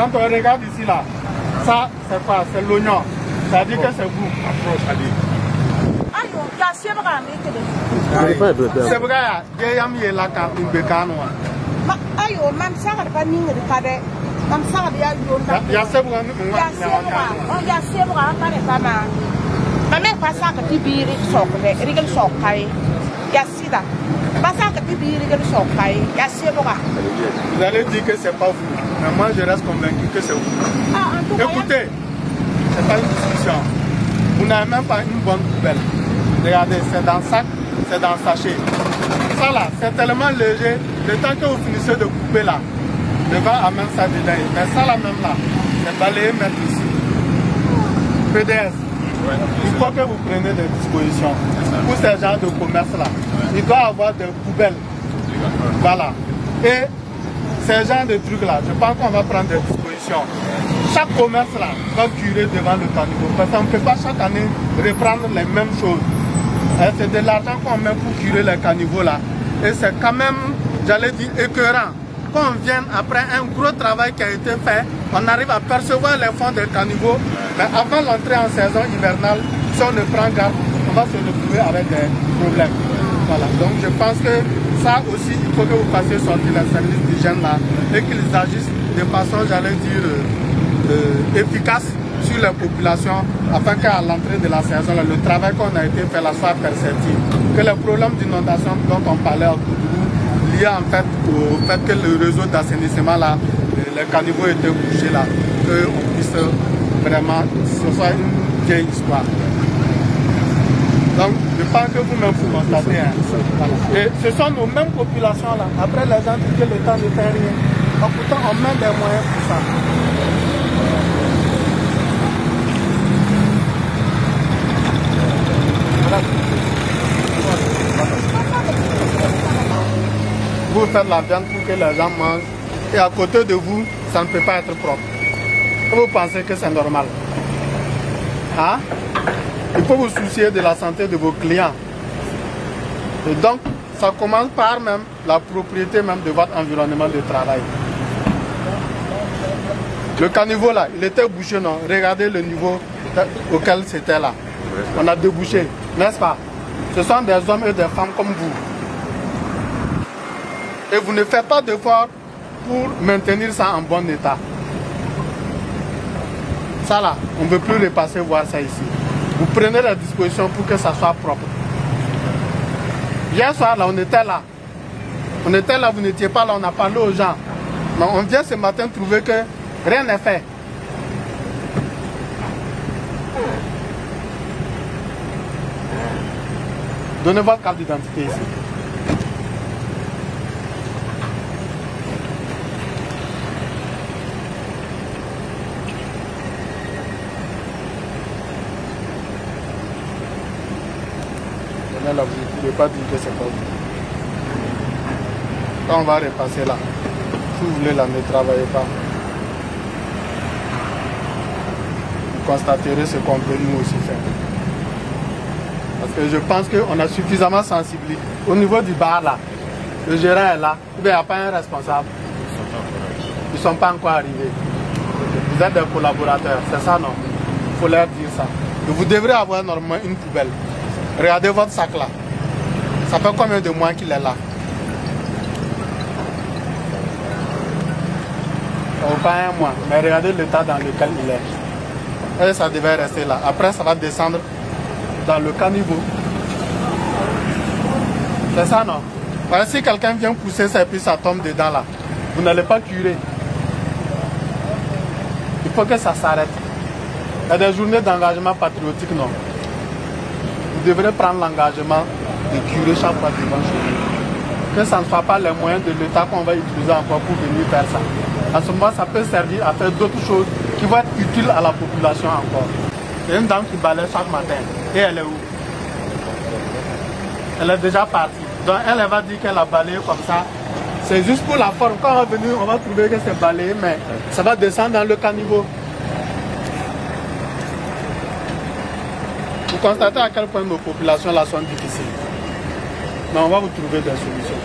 Quand on regarde ici là, ça c'est quoi? C'est l'oignon. Ça dit que c'est vous. C'est vrai, il y a mis la carte de Bécano. Ayo, mam saga de panin de pade. Mam saga de yonda. Ya sebra. Ya sebra pa de pama. Mame pasa ka tibiri sokre, rigal sokai. Ya sida. Pasa ka tibiri rigal sokai. Ya sebra. Vous allez dire que c'est pas vous. Mais moi je reste convaincu que c'est vous. Écoutez, c'est pas une discussion. Vous n'avez même pas une bonne poubelle. Regardez, c'est dans le sac, c'est dans le sachet. Ça là, c'est tellement léger. Le temps que vous finissez de couper là, le vent amène ça dedans. Mais ça là même là, c'est balayer mettre ici. PDS, il faut que vous preniez des dispositions. Pour ces genres de commerce là, il doit y avoir des poubelles. Voilà. Et ces genres de trucs là, je pense qu'on va prendre des dispositions. Chaque commerce là va curer devant le caniveau. Parce qu'on ne peut pas chaque année reprendre les mêmes choses. C'est de l'argent qu'on met pour curer les caniveaux là. Et c'est quand même, j'allais dire, écœurant. Qu'on vienne après un gros travail qui a été fait, on arrive à percevoir les fonds des caniveaux. Mais avant l'entrée en saison hivernale, si on ne prend garde, on va se retrouver avec des problèmes. Voilà. Donc je pense que ça aussi, il faut que vous fassiez sortir les services d'hygiène là et qu'ils agissent de façon, j'allais dire, efficace sur les populations afin qu'à l'entrée de la saison, le travail qu'on a été fait là soit perceptible. Que les problèmes d'inondation dont on parlait à Koudougou, liés en fait au fait que le réseau d'assainissement là, les caniveaux étaient bouchés là, qu'on puisse vraiment, ce soit une vieille histoire. Donc je pense que vous-même vous constatez. Hein, voilà. Et ce sont nos mêmes populations là. Après les gens disent que le temps ne fait rien. Donc, pourtant on met des moyens pour ça. Vous faites la viande pour que les gens mangent et à côté de vous, ça ne peut pas être propre. Vous pensez que c'est normal? Hein? Il faut vous soucier de la santé de vos clients. Et donc, ça commence par même la propriété même de votre environnement de travail. Le caniveau là, il était bouché, non? Regardez le niveau auquel c'était là. On a débouché, n'est-ce pas? Ce sont des hommes et des femmes comme vous. Et vous ne faites pas d'efforts pour maintenir ça en bon état. Ça là, on ne veut plus repasser voir ça ici. Vous prenez la disposition pour que ça soit propre. Hier soir là, on était là. On était là, vous n'étiez pas là, on a parlé aux gens. Mais on vient ce matin trouver que rien n'est fait. Donnez votre carte d'identité ici. Là, vous ne pouvez pas dire que c'est pas vous. Quand on va repasser là, si vous voulez là, ne travaillez pas. Vous constaterez ce qu'on peut nous aussi faire. Parce que je pense qu'on a suffisamment sensibilisé. Au niveau du bar là, le gérant est là, il n'y a pas un responsable. Ils ne sont pas encore arrivés. Vous êtes des collaborateurs, c'est ça non? Il faut leur dire ça. Et vous devrez avoir normalement une poubelle. Regardez votre sac là. Ça fait combien de mois qu'il est là? Pas un mois. Mais regardez l'état dans lequel il est. Et ça devait rester là. Après, ça va descendre dans le caniveau. C'est ça, non? Voilà, si quelqu'un vient pousser ça et puis ça tombe dedans là, vous n'allez pas curer. Il faut que ça s'arrête. Il y a des journées d'engagement patriotique, non? Vous devrez prendre l'engagement de curer chaque fois devant chez vous. Que ça ne soit pas les moyens de l'État qu'on va utiliser encore pour venir faire ça. En ce moment, ça peut servir à faire d'autres choses qui vont être utiles à la population encore. Il y a une dame qui balaye chaque matin. Et elle est où? Elle est déjà partie. Donc elle va dire qu'elle a balayé comme ça. C'est juste pour la forme. Quand on va venir, on va trouver que c'est balayé, mais ça va descendre dans le caniveau. Vous constatez à quel point nos populations là sont difficiles. Mais on va vous trouver des solutions.